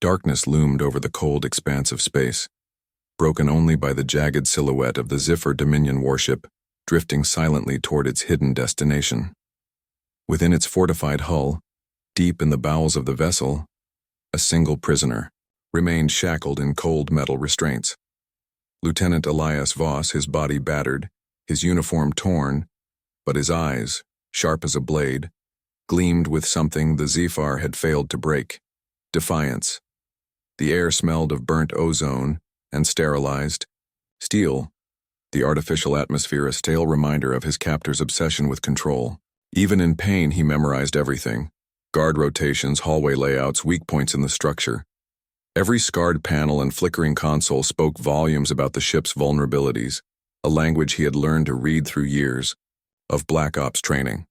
Darkness loomed over the cold expanse of space, broken only by the jagged silhouette of the Zyphar Dominion warship drifting silently toward its hidden destination. Within its fortified hull, deep in the bowels of the vessel, a single prisoner remained shackled in cold metal restraints. Lieutenant Elias Voss, his body battered, his uniform torn, but his eyes, sharp as a blade, gleamed with something the Zyphar had failed to break: defiance. The air smelled of burnt ozone and sterilized steel, the artificial atmosphere a stale reminder of his captor's obsession with control. Even in pain, he memorized everything: guard rotations, hallway layouts, weak points in the structure. Every scarred panel and flickering console spoke volumes about the ship's vulnerabilities, a language he had learned to read through years of Black Ops training.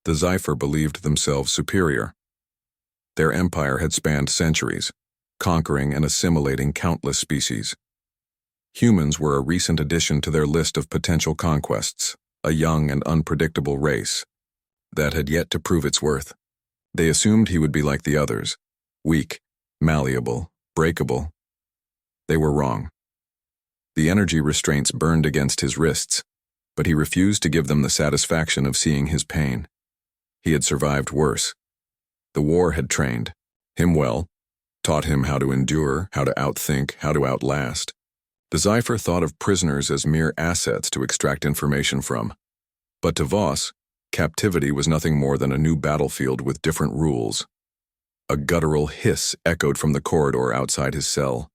The Zyphar believed themselves superior. Their empire had spanned centuries, conquering and assimilating countless species. Humans were a recent addition to their list of potential conquests, a young and unpredictable race that had yet to prove its worth. They assumed he would be like the others, weak, malleable, breakable. They were wrong. The energy restraints burned against his wrists, but he refused to give them the satisfaction of seeing his pain. He had survived worse. The war had trained him well, taught him how to endure, how to outthink, how to outlast. The Zyphar thought of prisoners as mere assets to extract information from. But to Voss, captivity was nothing more than a new battlefield with different rules. A guttural hiss echoed from the corridor outside his cell.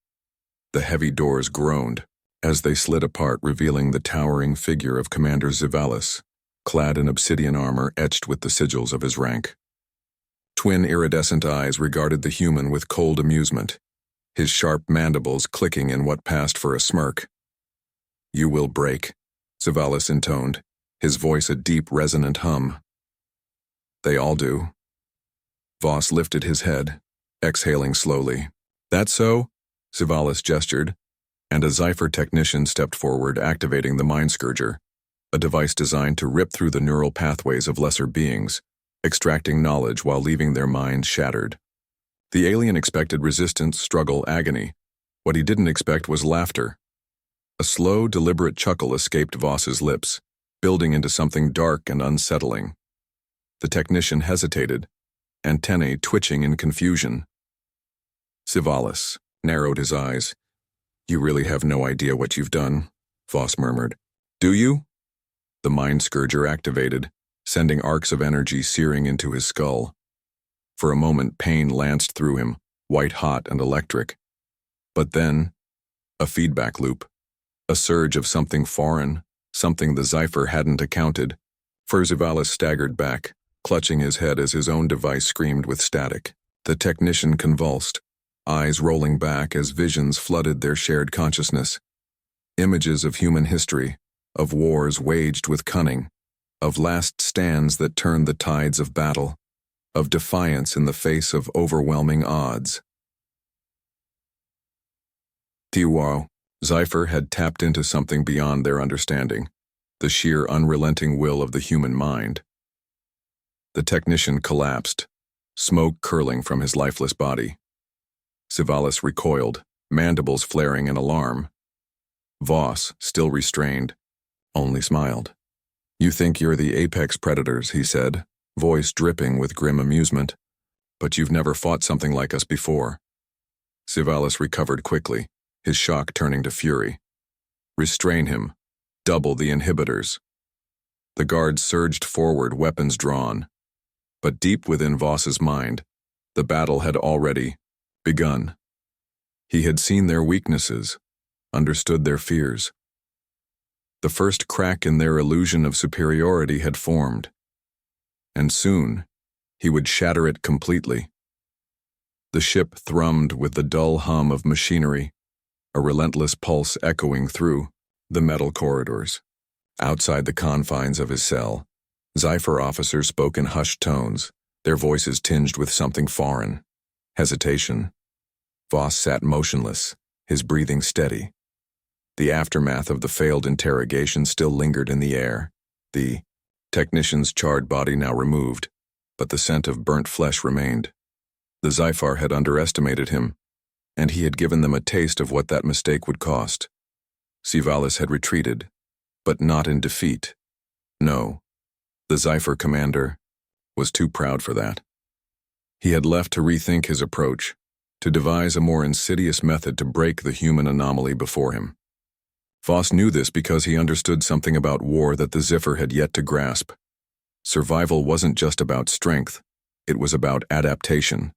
The heavy doors groaned as they slid apart, revealing the towering figure of Commander Zyphar, clad in obsidian armor etched with the sigils of his rank. Twin iridescent eyes regarded the human with cold amusement, his sharp mandibles clicking in what passed for a smirk. "You will break," Zyphar intoned, his voice a deep, resonant hum. "They all do." Voss lifted his head, exhaling slowly. "That so?" Zyphar gestured, and a Zyphar technician stepped forward, activating the mind-scourger, a device designed to rip through the neural pathways of lesser beings, extracting knowledge while leaving their minds shattered. The alien expected resistance, struggle, agony. What he didn't expect was laughter. A slow, deliberate chuckle escaped Voss's lips, building into something dark and unsettling. The technician hesitated, antennae twitching in confusion. Zyphar narrowed his eyes. "You really have no idea what you've done," Voss murmured. "Do you?" The mind-scourger activated, sending arcs of energy searing into his skull. For a moment, pain lanced through him, white-hot and electric. But then, a feedback loop, a surge of something foreign, something the Zyphar hadn't accounted. Zyphar staggered back, clutching his head as his own device screamed with static. The technician convulsed, eyes rolling back as visions flooded their shared consciousness. Images of human history, of wars waged with cunning, of last stands that turned the tides of battle, of defiance in the face of overwhelming odds. Zyphar had tapped into something beyond their understanding, the sheer unrelenting will of the human mind. The technician collapsed, smoke curling from his lifeless body. Zyphar recoiled, mandibles flaring in alarm. Voss, still restrained, only smiled. "You think you're the apex predators," he said, voice dripping with grim amusement. "But you've never fought something like us before." Zyphar recovered quickly, his shock turning to fury. "Restrain him. Double the inhibitors." The guards surged forward, weapons drawn. But deep within Voss's mind, the battle had already begun. He had seen their weaknesses, understood their fears. The first crack in their illusion of superiority had formed, and soon he would shatter it completely. The ship thrummed with the dull hum of machinery, a relentless pulse echoing through the metal corridors. Outside the confines of his cell, Zyphar officers spoke in hushed tones, their voices tinged with something foreign. Hesitation. Voss sat motionless, his breathing steady. The aftermath of the failed interrogation still lingered in the air, the technician's charred body now removed, but the scent of burnt flesh remained. The Zyphar had underestimated him, and he had given them a taste of what that mistake would cost. Sivalis had retreated, but not in defeat. No, the Zyphar commander was too proud for that. He had left to rethink his approach, to devise a more insidious method to break the human anomaly before him. Voss knew this because he understood something about war that the Zyphar had yet to grasp. Survival wasn't just about strength, it was about adaptation.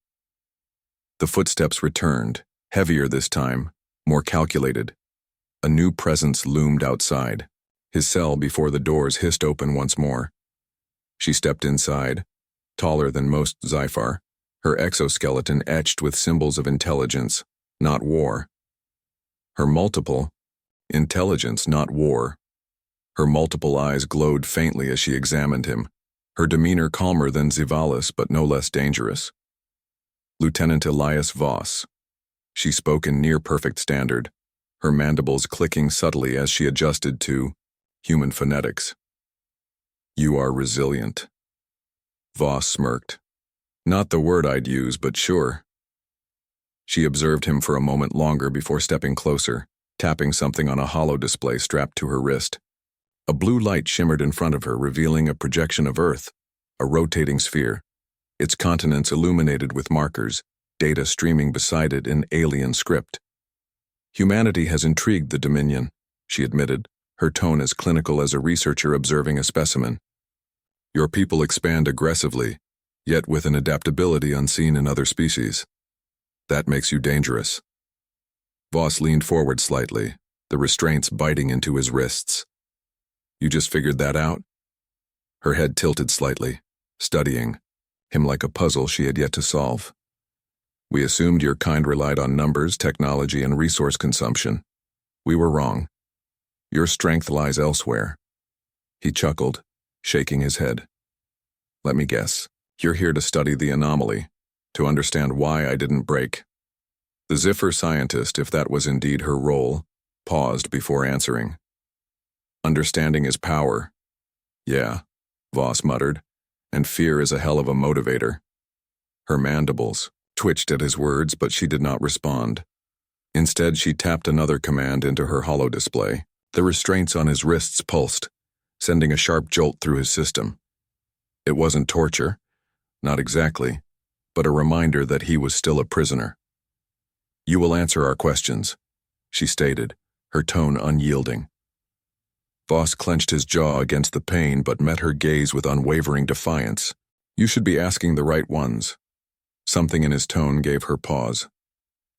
The footsteps returned, heavier this time, more calculated. A new presence loomed outside. His cell before the doors hissed open once more. She stepped inside, taller than most Zyphar, her exoskeleton etched with symbols of intelligence, not war. Her multiple, intelligence, not war. Her multiple eyes glowed faintly as she examined him, her demeanor calmer than Zyvalis but no less dangerous. Lieutenant Elias Voss. She spoke in near-perfect standard, her mandibles clicking subtly as she adjusted to human phonetics. You are resilient. Voss smirked. Not the word I'd use, but sure. She observed him for a moment longer before stepping closer, tapping something on a holo display strapped to her wrist. A blue light shimmered in front of her, revealing a projection of Earth, a rotating sphere, its continents illuminated with markers, data streaming beside it in alien script. Humanity has intrigued the Dominion, she admitted, her tone as clinical as a researcher observing a specimen. Your people expand aggressively, yet with an adaptability unseen in other species. That makes you dangerous. Voss leaned forward slightly, the restraints biting into his wrists. You just figured that out? Her head tilted slightly, studying him like a puzzle she had yet to solve. We assumed your kind relied on numbers, technology, and resource consumption. We were wrong. Your strength lies elsewhere. He chuckled, shaking his head. Let me guess. You're here to study the anomaly, to understand why I didn't break. The Zyphar scientist, if that was indeed her role, paused before answering. Understanding is power. Yeah, Voss muttered, and fear is a hell of a motivator. Her mandibles twitched at his words, but she did not respond. Instead, she tapped another command into her holo display. The restraints on his wrists pulsed, sending a sharp jolt through his system. It wasn't torture, not exactly, but a reminder that he was still a prisoner. You will answer our questions, she stated, her tone unyielding. Voss clenched his jaw against the pain but met her gaze with unwavering defiance. You should be asking the right ones. Something in his tone gave her pause.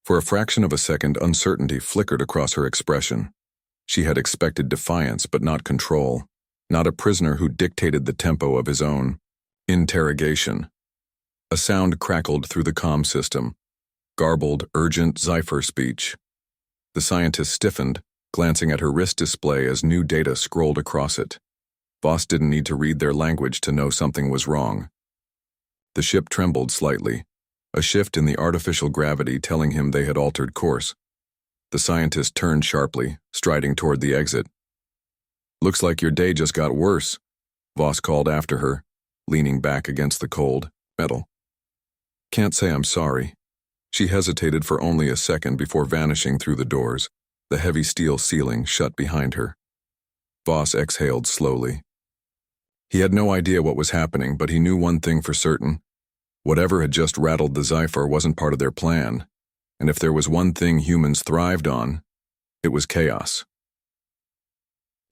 For a fraction of a second, uncertainty flickered across her expression. She had expected defiance but not control, not a prisoner who dictated the tempo of his own interrogation. A sound crackled through the comm system, garbled, urgent Zyphar speech. The scientist stiffened, glancing at her wrist display as new data scrolled across it. Voss didn't need to read their language to know something was wrong. The ship trembled slightly, a shift in the artificial gravity telling him they had altered course. The scientist turned sharply, striding toward the exit. Looks like your day just got worse, Voss called after her, leaning back against the cold metal. Can't say I'm sorry. She hesitated for only a second before vanishing through the doors, the heavy steel ceiling shut behind her. Voss exhaled slowly. He had no idea what was happening, but he knew one thing for certain. Whatever had just rattled the Zyphar wasn't part of their plan, and if there was one thing humans thrived on, it was chaos.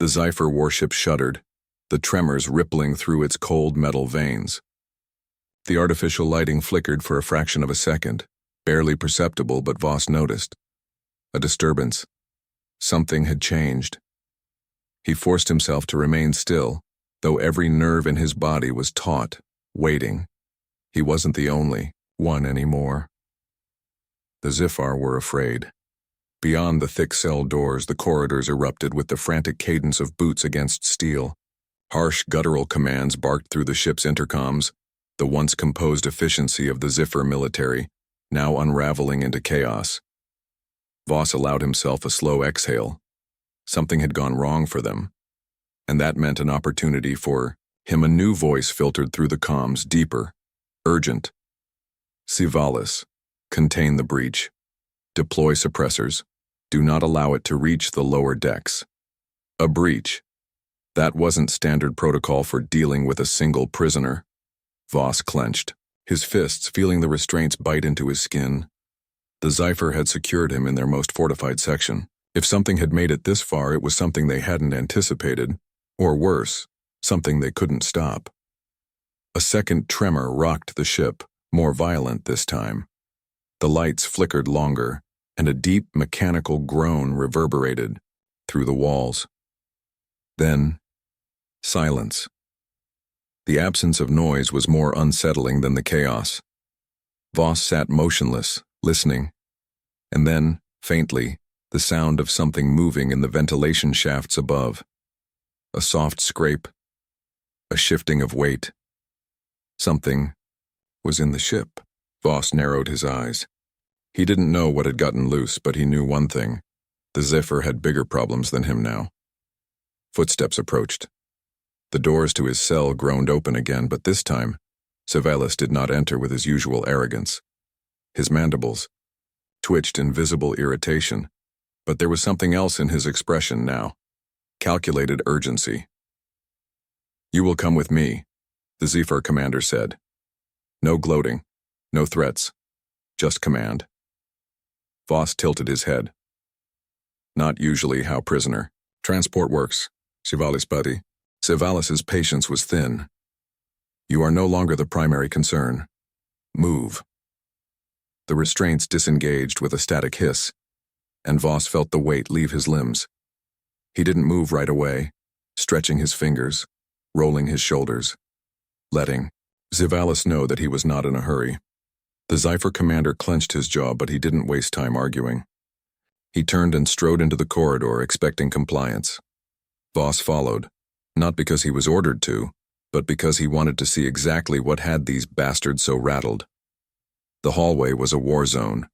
The Zyphar warship shuddered, the tremors rippling through its cold metal veins. The artificial lighting flickered for a fraction of a second, barely perceptible, but Voss noticed. A disturbance. Something had changed. He forced himself to remain still, though every nerve in his body was taut, waiting. He wasn't the only one anymore. The Zyphar were afraid. Beyond the thick cell doors, the corridors erupted with the frantic cadence of boots against steel. Harsh guttural commands barked through the ship's intercoms, the once composed efficiency of the Zyphar military, now unraveling into chaos. Voss allowed himself a slow exhale. Something had gone wrong for them, and that meant an opportunity for him. A new voice filtered through the comms, deeper, urgent. Civalis. Contain the breach. Deploy suppressors. Do not allow it to reach the lower decks. A breach. That wasn't standard protocol for dealing with a single prisoner. Voss clenched, his fists feeling the restraints bite into his skin. The Zyphar had secured him in their most fortified section. If something had made it this far, it was something they hadn't anticipated, or worse, something they couldn't stop. A second tremor rocked the ship, more violent this time. The lights flickered longer, and a deep mechanical groan reverberated through the walls. Then, silence. The absence of noise was more unsettling than the chaos. Voss sat motionless, listening, and then, faintly, the sound of something moving in the ventilation shafts above. A soft scrape, a shifting of weight. Something was in the ship. Voss narrowed his eyes. He didn't know what had gotten loose, but he knew one thing. The Zyphar had bigger problems than him now. Footsteps approached. The doors to his cell groaned open again, but this time, Civalis did not enter with his usual arrogance. His mandibles twitched in visible irritation, but there was something else in his expression now. Calculated urgency. "You will come with me," the Zyphar commander said. No gloating, no threats, just command. Voss tilted his head. "Not usually how prisoner transport works, Civalis buddy." Civalis's patience was thin. "You are no longer the primary concern. Move." The restraints disengaged with a static hiss, and Voss felt the weight leave his limbs. He didn't move right away, stretching his fingers, rolling his shoulders, letting Civalis know that he was not in a hurry. The Zyphar commander clenched his jaw, but he didn't waste time arguing. He turned and strode into the corridor, expecting compliance. Voss followed, not because he was ordered to, but because he wanted to see exactly what had these bastards so rattled. The hallway was a war zone.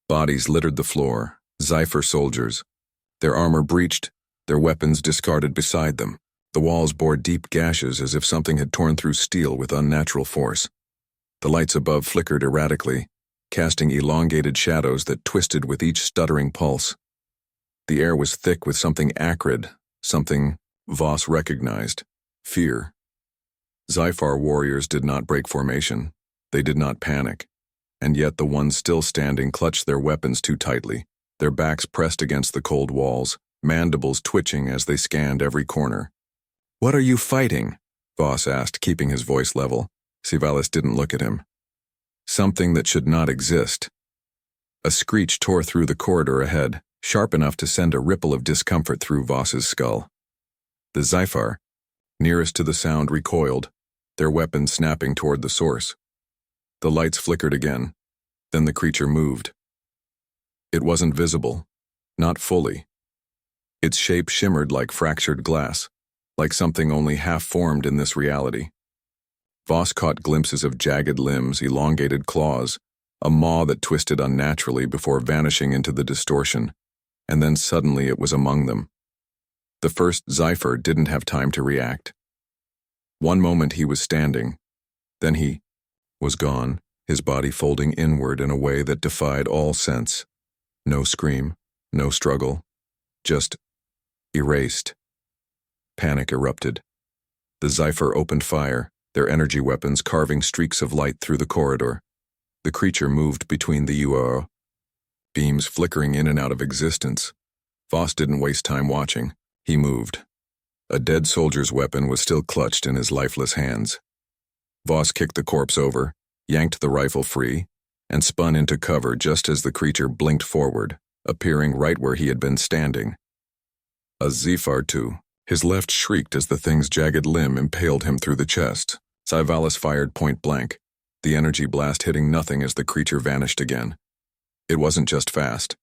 Bodies littered the floor, Zyphar soldiers, their armor breached, their weapons discarded beside them. The walls bore deep gashes as if something had torn through steel with unnatural force. The lights above flickered erratically, casting elongated shadows that twisted with each stuttering pulse. The air was thick with something acrid, something Voss recognized: fear. Zyphar warriors did not break formation. They did not panic. And yet the ones still standing clutched their weapons too tightly, their backs pressed against the cold walls, mandibles twitching as they scanned every corner. "What are you fighting?" Voss asked, keeping his voice level. Civalis didn't look at him. "Something that should not exist." A screech tore through the corridor ahead, sharp enough to send a ripple of discomfort through Voss's skull. The Zyphar, nearest to the sound, recoiled, their weapons snapping toward the source. The lights flickered again, then the creature moved. It wasn't visible, not fully. Its shape shimmered like fractured glass, like something only half-formed in this reality. Voss caught glimpses of jagged limbs, elongated claws, a maw that twisted unnaturally before vanishing into the distortion, and then suddenly it was among them. The first Zyphar didn't have time to react. One moment he was standing, then he was gone, his body folding inward in a way that defied all sense. No scream, no struggle, just erased. Panic erupted. The Zyphar opened fire, their energy weapons carving streaks of light through the corridor. The creature moved between the UO, beams flickering in and out of existence. Voss didn't waste time watching. He moved. A dead soldier's weapon was still clutched in his lifeless hands. Voss kicked the corpse over, yanked the rifle free, and spun into cover just as the creature blinked forward, appearing right where he had been standing. A Zyphar too. His left shrieked as the thing's jagged limb impaled him through the chest. Civalis fired point blank, the energy blast hitting nothing as the creature vanished again. It wasn't just fast.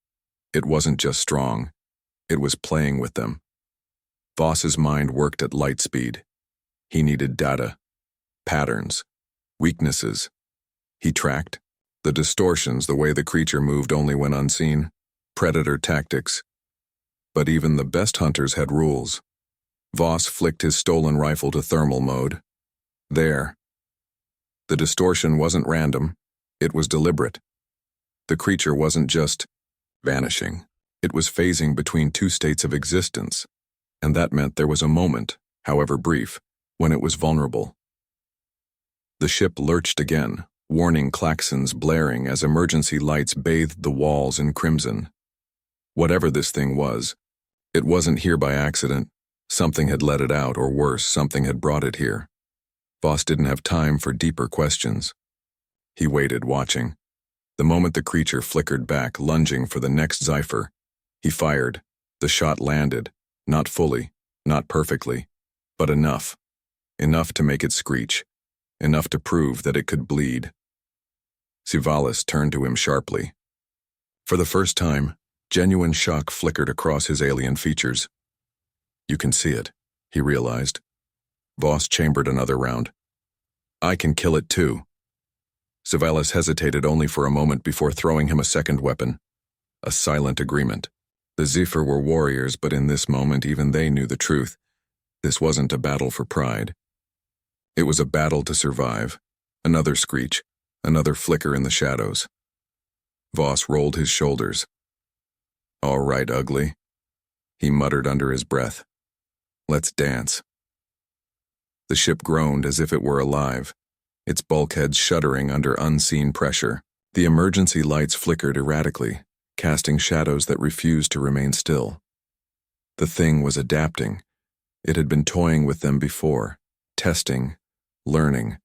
It wasn't just strong. It was playing with them. Voss's mind worked at light speed. He needed data, patterns, weaknesses. He tracked the distortions, the way the creature moved only when unseen, predator tactics. But even the best hunters had rules. Voss flicked his stolen rifle to thermal mode. There. The distortion wasn't random. It was deliberate. The creature wasn't just vanishing. It was phasing between two states of existence, and that meant there was a moment, however brief, when it was vulnerable. The ship lurched again, warning klaxons blaring as emergency lights bathed the walls in crimson. Whatever this thing was, it wasn't here by accident. Something had let it out, or worse, something had brought it here. Voss didn't have time for deeper questions. He waited, watching. The moment the creature flickered back, lunging for the next Zyphar, he fired. The shot landed, not fully, not perfectly, but enough. Enough to make it screech. Enough to prove that it could bleed. Zyphar turned to him sharply. For the first time, genuine shock flickered across his alien features. You can see it, he realized. Voss chambered another round. I can kill it too. Zyphar hesitated only for a moment before throwing him a second weapon. A silent agreement. The Zyphar were warriors, but in this moment even they knew the truth. This wasn't a battle for pride. It was a battle to survive. Another screech, another flicker in the shadows. Voss rolled his shoulders. All right, ugly, he muttered under his breath. Let's dance. The ship groaned as if it were alive, its bulkheads shuddering under unseen pressure. The emergency lights flickered erratically, casting shadows that refused to remain still. The thing was adapting. It had been toying with them before, testing, learning.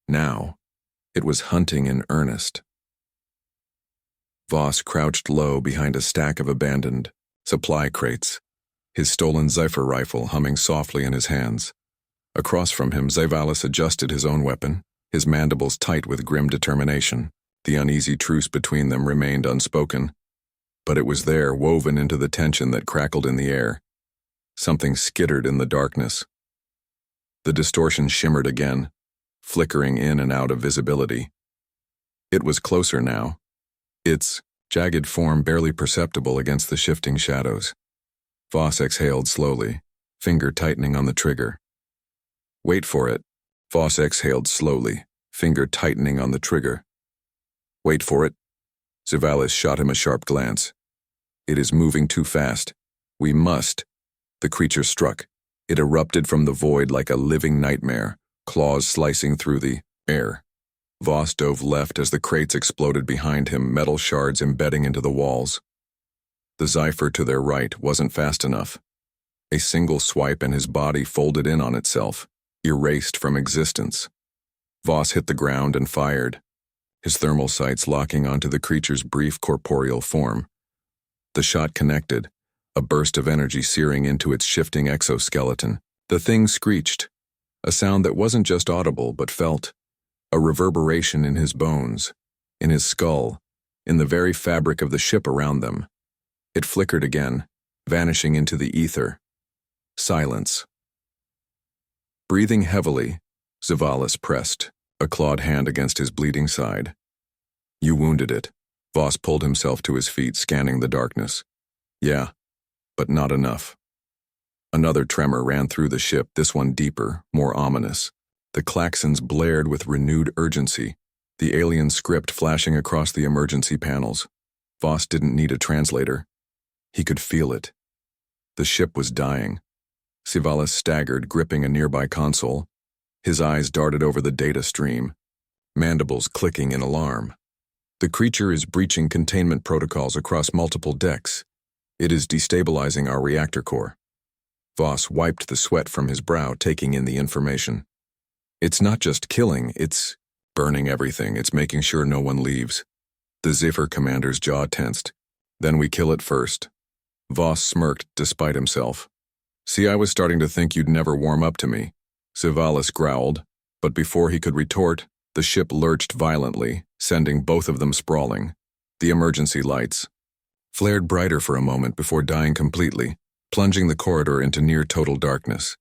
Now, it was hunting in earnest. Voss crouched low behind a stack of abandoned supply crates, his stolen Zyphar rifle humming softly in his hands. Across from him, Zyphar adjusted his own weapon, his mandibles tight with grim determination. The uneasy truce between them remained unspoken, but it was there, woven into the tension that crackled in the air. Something skittered in the darkness. The distortion shimmered again, flickering in and out of visibility. It was closer now, its jagged form barely perceptible against the shifting shadows. Voss exhaled slowly, finger tightening on the trigger. Wait for it. Voss exhaled slowly, finger tightening on the trigger. Wait for it. Zyphar shot him a sharp glance. It is moving too fast. We must. The creature struck. It erupted from the void like a living nightmare, claws slicing through the air. Voss dove left as the crates exploded behind him, metal shards embedding into the walls. The Zyphar to their right wasn't fast enough. A single swipe and his body folded in on itself, erased from existence. Voss hit the ground and fired, his thermal sights locking onto the creature's brief corporeal form. The shot connected, a burst of energy searing into its shifting exoskeleton. The thing screeched, a sound that wasn't just audible but felt, a reverberation in his bones, in his skull, in the very fabric of the ship around them. It flickered again, vanishing into the ether. Silence. Breathing heavily, Zyphar pressed, a clawed hand against his bleeding side. You wounded it. Voss pulled himself to his feet, scanning the darkness. Yeah, but not enough. Another tremor ran through the ship, this one deeper, more ominous. The klaxons blared with renewed urgency, the alien script flashing across the emergency panels. Voss didn't need a translator. He could feel it. The ship was dying. Zyphar staggered, gripping a nearby console. His eyes darted over the data stream, mandibles clicking in alarm. The creature is breaching containment protocols across multiple decks. It is destabilizing our reactor core. Voss wiped the sweat from his brow, taking in the information. It's not just killing, it's burning everything. It's making sure no one leaves. The Zyphar commander's jaw tensed. Then we kill it first. Voss smirked despite himself. See, I was starting to think you'd never warm up to me. Zyphar growled, but before he could retort, the ship lurched violently, sending both of them sprawling. The emergency lights flared brighter for a moment before dying completely, plunging the corridor into near-total darkness.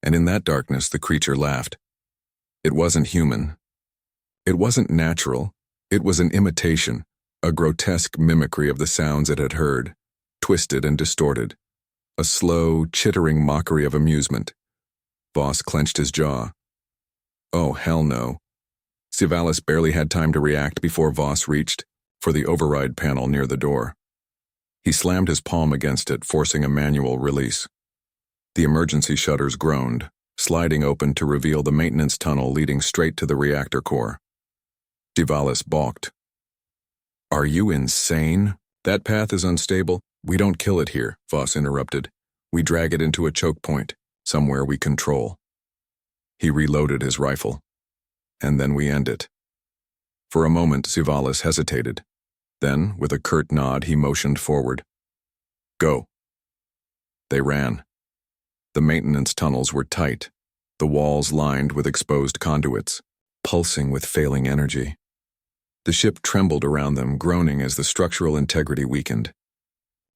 And in that darkness, the creature laughed. It wasn't human. It wasn't natural. It was an imitation, a grotesque mimicry of the sounds it had heard, twisted and distorted. A slow, chittering mockery of amusement. Voss clenched his jaw. Oh, hell no. Scivalis barely had time to react before Voss reached for the override panel near the door. He slammed his palm against it, forcing a manual release. The emergency shutters groaned, sliding open to reveal the maintenance tunnel leading straight to the reactor core. Scivalis balked. "Are you insane? That path is unstable. We don't kill it here," Voss interrupted. "We drag it into a choke point, somewhere we control." He reloaded his rifle. "And then we end it." For a moment, Scivalis hesitated. Then, with a curt nod, he motioned forward. "Go." They ran. The maintenance tunnels were tight, the walls lined with exposed conduits, pulsing with failing energy. The ship trembled around them, groaning as the structural integrity weakened.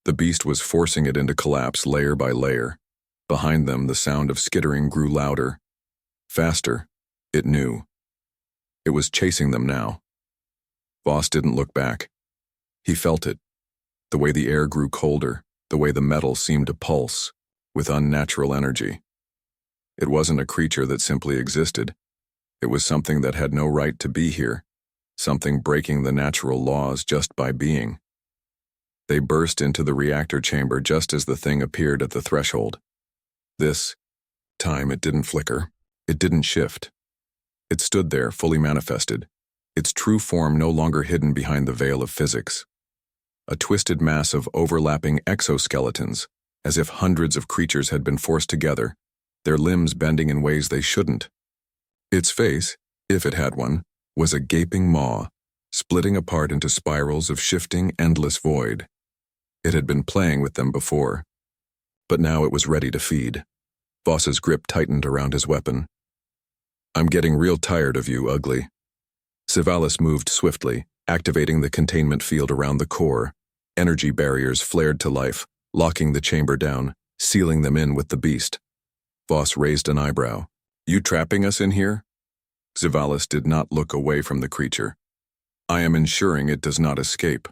The beast was forcing it into collapse layer by layer. Behind them, the sound of skittering grew louder. Faster, it knew. It was chasing them now. Voss didn't look back. He felt it, the way the air grew colder, the way the metal seemed to pulse, with unnatural energy. It wasn't a creature that simply existed. It was something that had no right to be here, something breaking the natural laws just by being. They burst into the reactor chamber just as the thing appeared at the threshold. This time it didn't flicker, it didn't shift. It stood there, fully manifested, its true form no longer hidden behind the veil of physics. A twisted mass of overlapping exoskeletons, as if hundreds of creatures had been forced together, their limbs bending in ways they shouldn't. Its face, if it had one, was a gaping maw, splitting apart into spirals of shifting, endless void. It had been playing with them before, but now it was ready to feed. Voss's grip tightened around his weapon. "I'm getting real tired of you, ugly." Scivalis moved swiftly, activating the containment field around the core. Energy barriers flared to life, locking the chamber down, sealing them in with the beast. Voss raised an eyebrow. "You trapping us in here?" Scivalis did not look away from the creature. "I am ensuring it does not escape."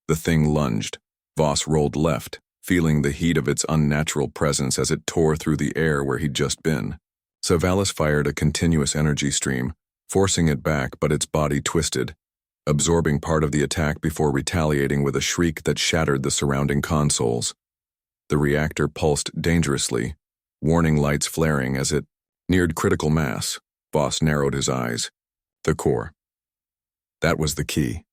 The thing lunged. Voss rolled left, feeling the heat of its unnatural presence as it tore through the air where he'd just been. Scivalis fired a continuous energy stream, forcing it back, but its body twisted, absorbing part of the attack before retaliating with a shriek that shattered the surrounding consoles. The reactor pulsed dangerously, warning lights flaring as it neared critical mass. Voss narrowed his eyes. The core. That was the key.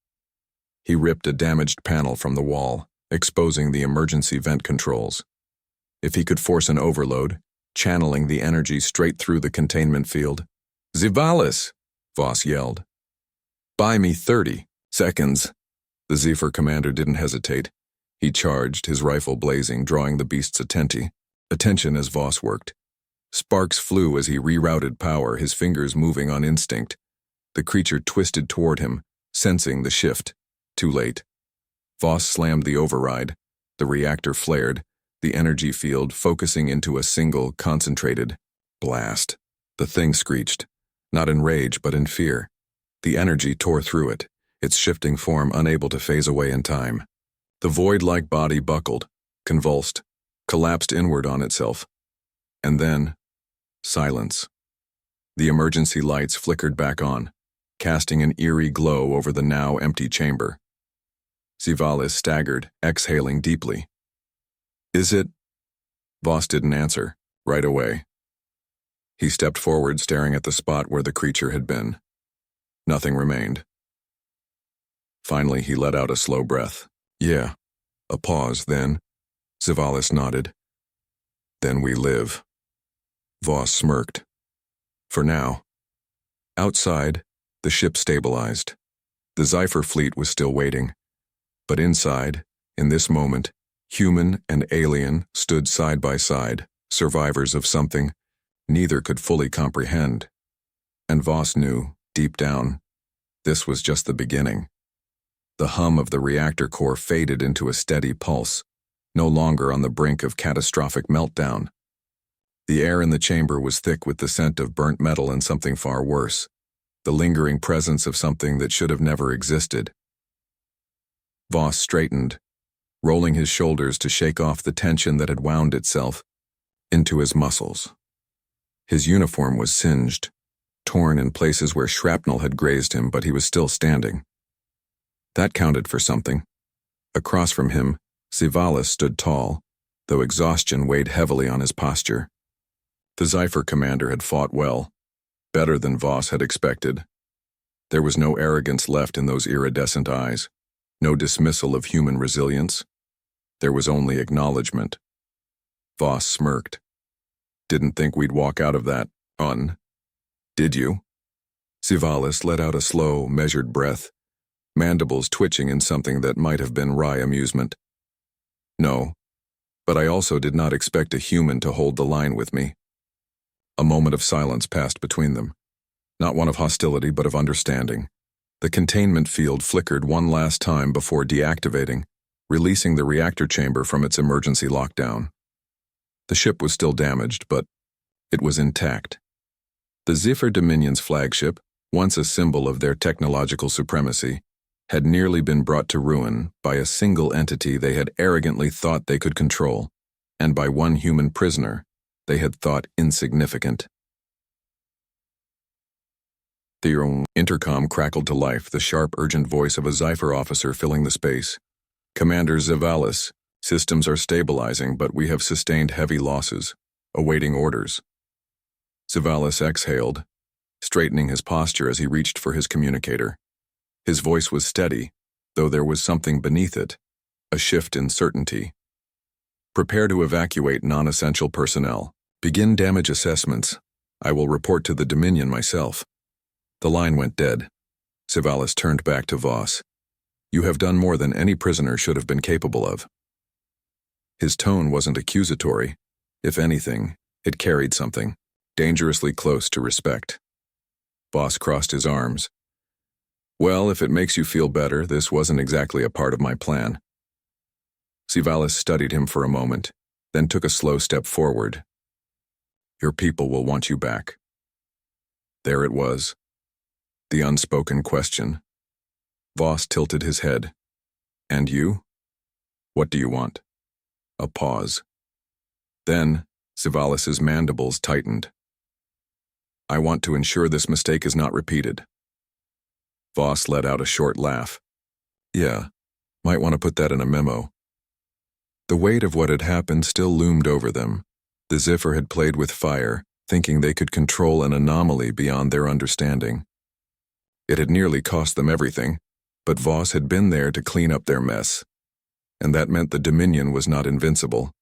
He ripped a damaged panel from the wall, exposing the emergency vent controls. If he could force an overload, channeling the energy straight through the containment field. "Scivalis!" Voss yelled. "Buy me 30 seconds." The Zyphar commander didn't hesitate. He charged, his rifle blazing, drawing the beast's attention as Voss worked. Sparks flew as he rerouted power, his fingers moving on instinct. The creature twisted toward him, sensing the shift. Too late. Voss slammed the override. The reactor flared, the energy field focusing into a single, concentrated blast. The thing screeched, not in rage but in fear. The energy tore through it, its shifting form unable to phase away in time. The void-like body buckled, convulsed, collapsed inward on itself. And then, silence. The emergency lights flickered back on, casting an eerie glow over the now empty chamber. Scivalis staggered, exhaling deeply. "Is it?" Voss didn't answer, right away. He stepped forward, staring at the spot where the creature had been. Nothing remained. Finally, he let out a slow breath. "Yeah." A pause, then. Scivalis nodded. "Then we live." Voss smirked. For now. Outside, the ship stabilized. The Zyphar fleet was still waiting. But inside, in this moment, human and alien stood side by side, survivors of something neither could fully comprehend. And Voss knew, deep down, this was just the beginning. The hum of the reactor core faded into a steady pulse, no longer on the brink of catastrophic meltdown. The air in the chamber was thick with the scent of burnt metal and something far worse, the lingering presence of something that should have never existed. Voss straightened, rolling his shoulders to shake off the tension that had wound itself into his muscles. His uniform was singed, torn in places where shrapnel had grazed him, but he was still standing. That counted for something. Across from him, Zyphar stood tall, though exhaustion weighed heavily on his posture. The Zyphar commander had fought well, better than Voss had expected. There was no arrogance left in those iridescent eyes, no dismissal of human resilience. There was only acknowledgement. Voss smirked. Didn't think we'd walk out of that, did you? Zyphar let out a slow, measured breath, mandibles twitching in something that might have been wry amusement. No, but I also did not expect a human to hold the line with me. A moment of silence passed between them, not one of hostility but of understanding. The containment field flickered one last time before deactivating, releasing the reactor chamber from its emergency lockdown. The ship was still damaged, but it was intact. The Zyphar Dominion's flagship, once a symbol of their technological supremacy, had nearly been brought to ruin by a single entity they had arrogantly thought they could control, and by one human prisoner they had thought insignificant. The intercom crackled to life, the sharp, urgent voice of a Zyphar officer filling the space. Commander Zyphar, systems are stabilizing, but we have sustained heavy losses. Awaiting orders. Zyphar exhaled, straightening his posture as he reached for his communicator. His voice was steady, though there was something beneath it, a shift in certainty. Prepare to evacuate non-essential personnel. Begin damage assessments. I will report to the Dominion myself. The line went dead. Zyphar turned back to Voss. You have done more than any prisoner should have been capable of. His tone wasn't accusatory. If anything, it carried something, dangerously close to respect. Voss crossed his arms. Well, if it makes you feel better, this wasn't exactly a part of my plan. Zyphar studied him for a moment, then took a slow step forward. Your people will want you back. There it was. The unspoken question. Voss tilted his head. And you? What do you want? A pause. Then, Zyphar mandibles tightened. I want to ensure this mistake is not repeated. Voss let out a short laugh. Yeah, might want to put that in a memo. The weight of what had happened still loomed over them. The Zyphar had played with fire, thinking they could control an anomaly beyond their understanding. It had nearly cost them everything, but Voss had been there to clean up their mess. And that meant the Dominion was not invincible.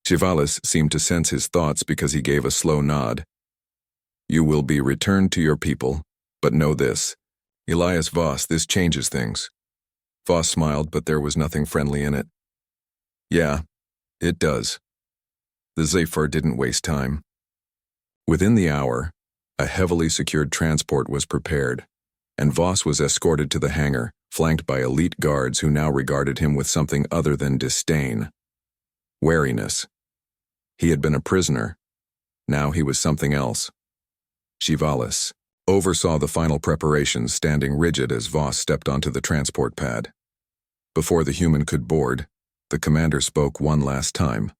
Zyphar seemed to sense his thoughts because he gave a slow nod. You will be returned to your people, but know this. Elias Voss, this changes things. Voss smiled, but there was nothing friendly in it. Yeah, it does. The Zyphar didn't waste time. Within the hour, a heavily secured transport was prepared, and Voss was escorted to the hangar, flanked by elite guards who now regarded him with something other than disdain. Wariness. He had been a prisoner. Now he was something else. Zyphar oversaw the final preparations, standing rigid as Voss stepped onto the transport pad. Before the human could board, the commander spoke one last time.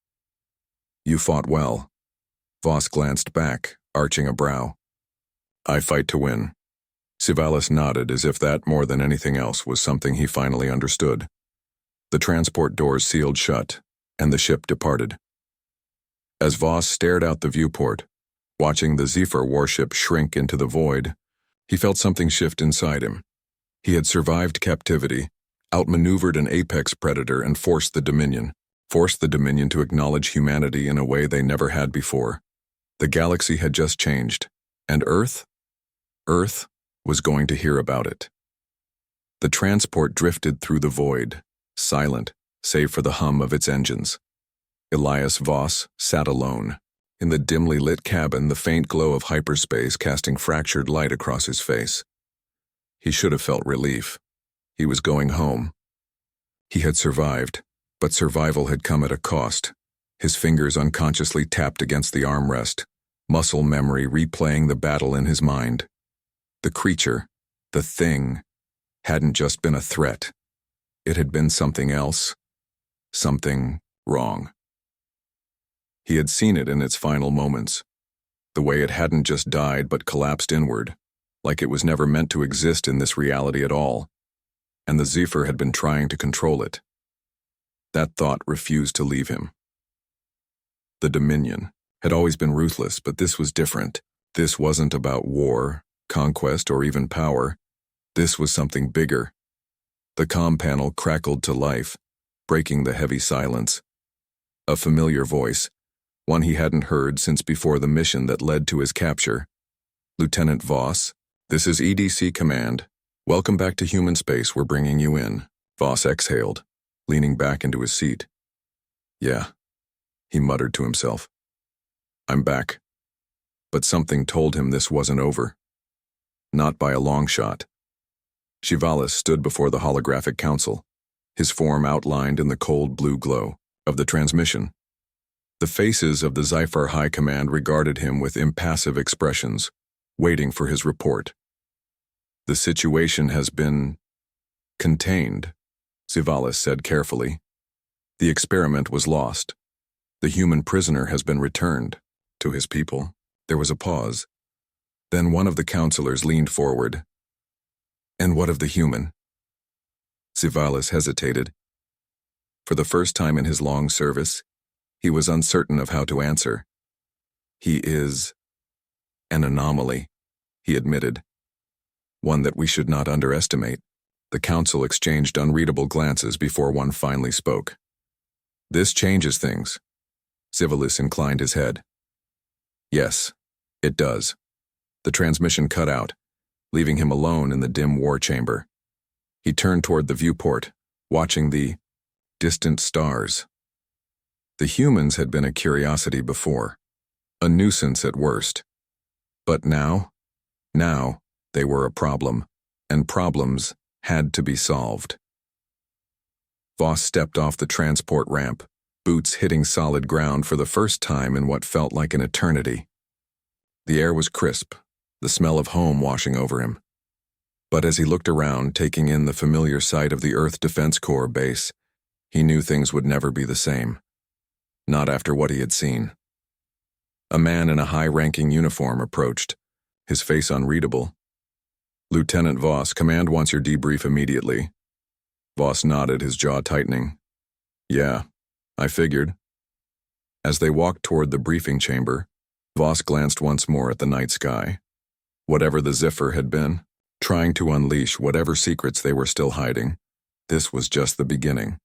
You fought well. Voss glanced back, arching a brow. I fight to win. Zyphar nodded as if that, more than anything else, was something he finally understood. The transport doors sealed shut, and the ship departed. As Voss stared out the viewport, watching the Zyphar warship shrink into the void, he felt something shift inside him. He had survived captivity, outmaneuvered an apex predator, and forced the Dominion to acknowledge humanity in a way they never had before. The galaxy had just changed, and Earth was going to hear about it. The transport drifted through the void, silent, save for the hum of its engines. Elias Voss sat alone. In the dimly lit cabin, the faint glow of hyperspace casting fractured light across his face. He should have felt relief. He was going home. He had survived, but survival had come at a cost. His fingers unconsciously tapped against the armrest, muscle memory replaying the battle in his mind. The creature, the thing, hadn't just been a threat. It had been something else. Something wrong. He had seen it in its final moments. the way it hadn't just died but collapsed inward, like it was never meant to exist in this reality at all, and the Zyphar had been trying to control it. That thought refused to leave him. The Dominion had always been ruthless, but this was different. This wasn't about war, conquest, or even power. This was something bigger. The comm panel crackled to life, breaking the heavy silence. A familiar voice, one he hadn't heard since before the mission that led to his capture. "Lieutenant Voss, this is EDC Command. Welcome back to human space, we're bringing you in." Voss exhaled, leaning back into his seat. "Yeah," he muttered to himself. "I'm back." But something told him this wasn't over. Not by a long shot. Shivalis stood before the holographic council, his form outlined in the cold blue glow of the transmission. The faces of the Zyphar High Command regarded him with impassive expressions, waiting for his report. "The situation has been contained," Shivalis said carefully. "The experiment was lost. The human prisoner has been returned to his people." There was a pause. Then one of the counselors leaned forward. "And what of the human?" Shivalis hesitated. For the first time in his long service, he was uncertain of how to answer. "He is an anomaly," he admitted. "One that we should not underestimate." The council exchanged unreadable glances before one finally spoke. "This changes things." Shivalis inclined his head. "Yes, it does." The transmission cut out, leaving him alone in the dim war chamber. He turned toward the viewport, watching the distant stars. The humans had been a curiosity before, a nuisance at worst. But now they were a problem, and problems had to be solved. Voss stepped off the transport ramp, boots hitting solid ground for the first time in what felt like an eternity. The air was crisp, the smell of home washing over him. But as he looked around, taking in the familiar sight of the Earth Defense Corps base, he knew things would never be the same. Not after what he had seen. A man in a high-ranking uniform approached, his face unreadable. "Lieutenant Voss, Command wants your debrief immediately." Voss nodded, his jaw tightening. "Yeah, I figured." As they walked toward the briefing chamber, Voss glanced once more at the night sky. Whatever the Zyphar had been, trying to unleash whatever secrets they were still hiding, this was just the beginning.